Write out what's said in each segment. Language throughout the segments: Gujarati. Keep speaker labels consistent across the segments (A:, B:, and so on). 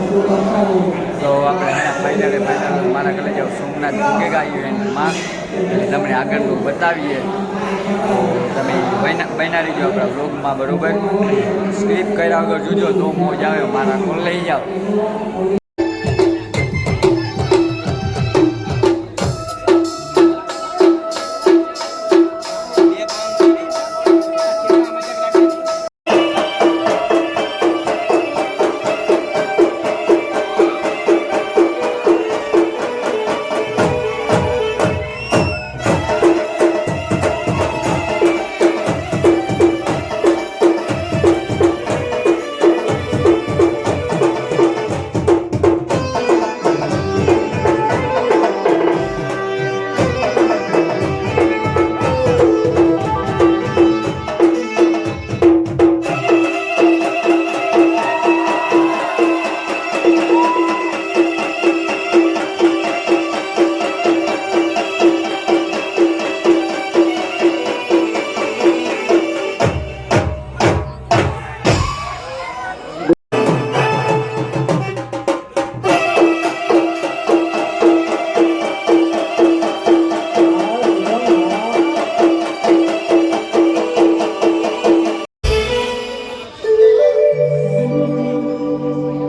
A: તો આપણે ફાઇનલે મારા કલે જાઓ સોમનાથ ભૂગેગા ઇવેન્ટમાં એટલે તમને આગળનું બતાવીએ. તો તમે બન્યા રહીજો આપણા બ્લોગમાં, બરાબર. સ્ક્રિપ્ટ કર્યા વગર જોજો તો મોજ આવે. મારા કોલ લઈ જાઓ.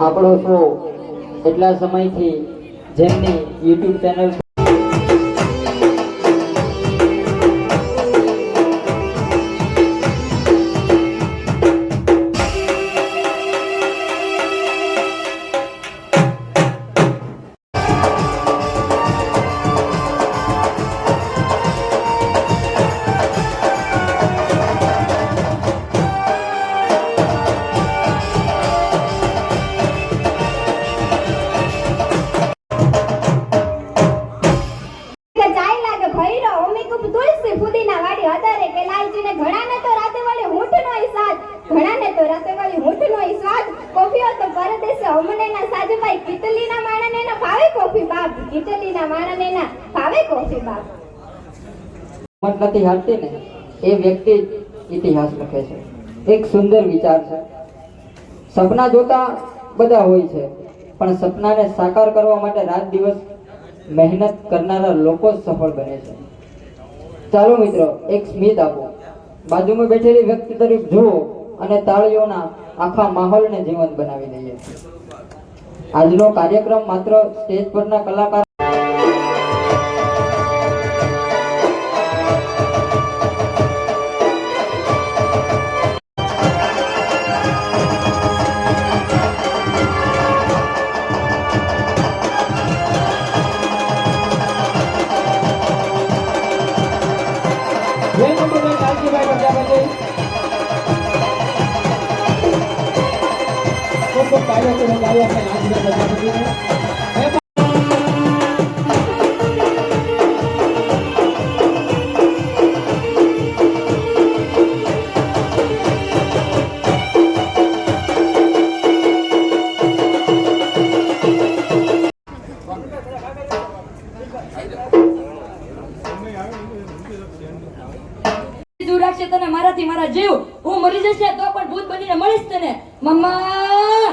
B: આપણો શો એટલા સમયથી જેમની યુટ્યુબ ચેનલ નથી હાલતી ને એ વ્યક્તિ ઇતિહાસ લખે છે. એક સુંદર વિચાર છે. સપના જોતા બધા હોય છે, પણ સપનાને સાકાર કરવા માટે રાત દિવસ મહેનત કરનારા લોકો સફળ બને છે. ચાલો મિત્રો, એક સ્મિત આપો, બાજુમાં બેઠેલી વ્યક્તિ તરફ જુઓ અને તાળીઓના આખા માહોલને જીવંત બનાવી દઈએ. આજનો કાર્યક્રમ માત્ર સ્ટેજ પરના કલાકાર
C: મારાથી મારા જીવ, હું મરી જશે તો પણ ભૂત બનીને મળીશ તને મમ્મા.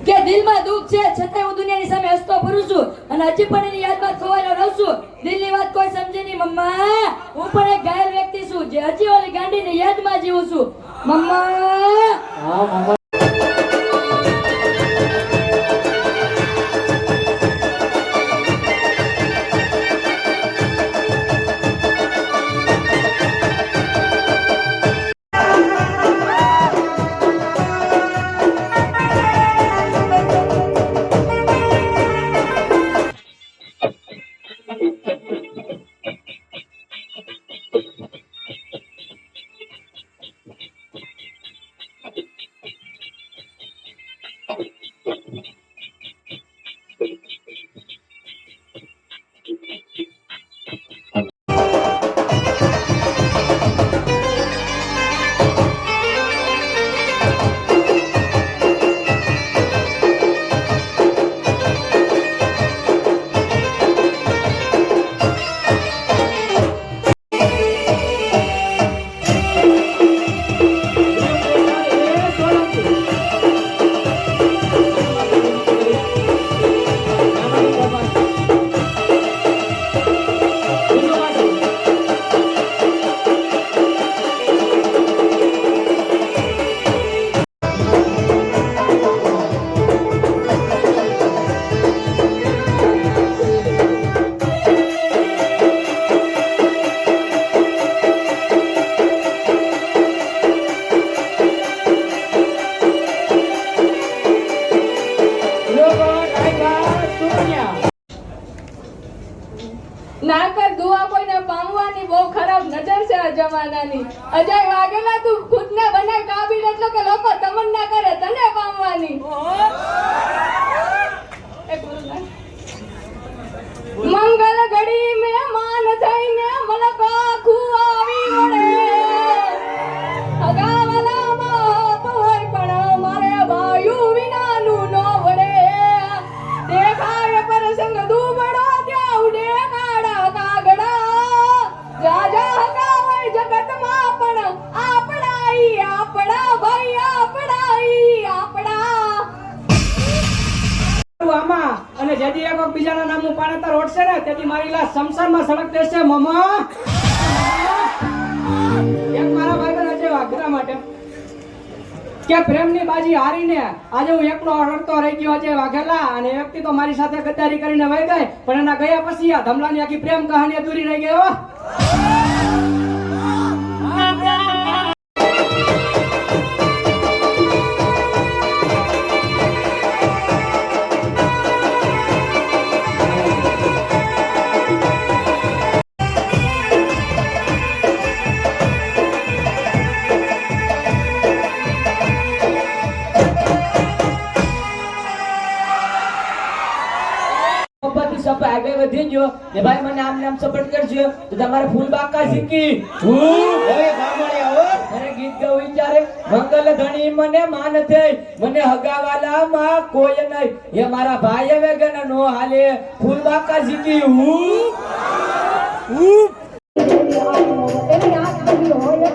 C: કે દિલમાં દુઃખ છે છતાં હું દુનિયાની સામે હસતો ફરું છું અને હજી પણ એની યાદમાં ખોવાયેલો રહું છું. દિલની વાત કોઈ સમજે નહીં મમ્મા. હું પણ એક ઘાયલ વ્યક્તિ છું જે હજી ઓલી ગાંડીની યાદમાં જીવું છું મમ્મા. પામવાની. અજય વાઘેલા તું ખુદને બનાય કાબિલ એટલે કે લોકો તમન્ના કરે તને પામવાની. મંગલ ઘડી મહેમાન થઈને મલકા ખુઆવી વળે. અગાવલામાં હોય પણ મારે વાયુ વિનાનું નો વળે. દેખાય પ્રસંગ દુબળો ત્યાં ઉડે કાળા કાગડા. જાજા હગાવાય જગતમાં પણ આપણા ઈ આપણા ભાઈ આપણા ઈ આપણા.
D: આમાં અને જેથી એક બીજાના નામનું પાણેતર ઓઢશે ને તેથી મારી લાશ શમશાનમાં સળગ દેશે મમા. એક મારા ભાઈબંધ અજય વાઘેલા માટે કે પ્રેમની બાજી હારીને આજે હું એકલો રડતો રહી ગયો અજય વાઘેલા અને એ વ્યક્તિ તો મારી સાથે ગદ્દારી કરીને વહી ગઈ પણ એના ગયા પછી આ ધમલાની આખી પ્રેમ કહાની અધૂરી રહી ગઈ હો.
E: સપ આગળ વધી ગયો ને ભાઈ મને આમ નામ સપોર્ટ કરજો તો તમારે ફૂલ બાકા શીખી હવે સાંભળ્યા હો અરે ગીત ગાવ વિચારે મંગલ ધણી મને માન થઈ મને હગાવાલા માં કોઈ નહીં એ મારા ભાઈ હવે ગન નો હાલે ફૂલ બાકા શીખી
C: એની યાદ આવી હોય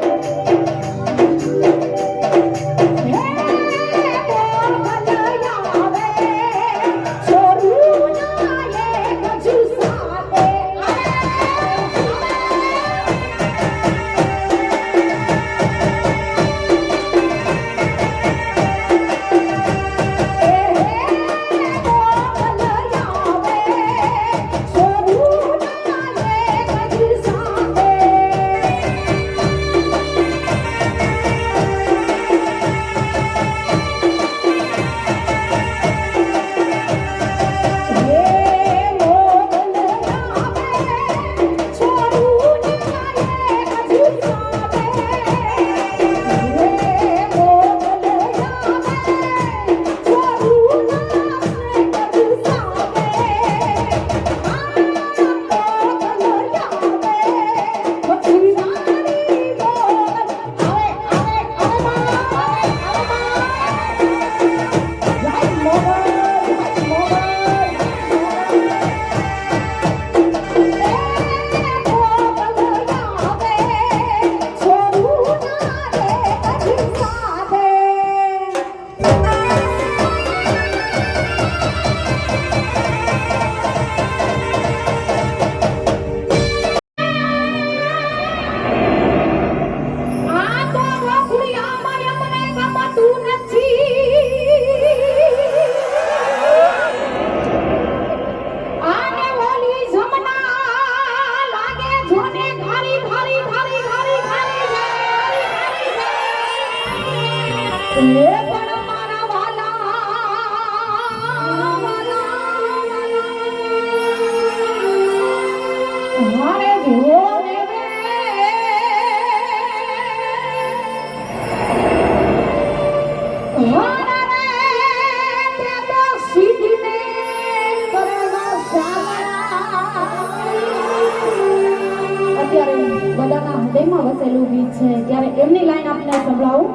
F: બધાના હૃદયમાં વસેલું ગીત છે ત્યારે એમની લાઈન આપને સંભળાવું.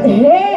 F: હે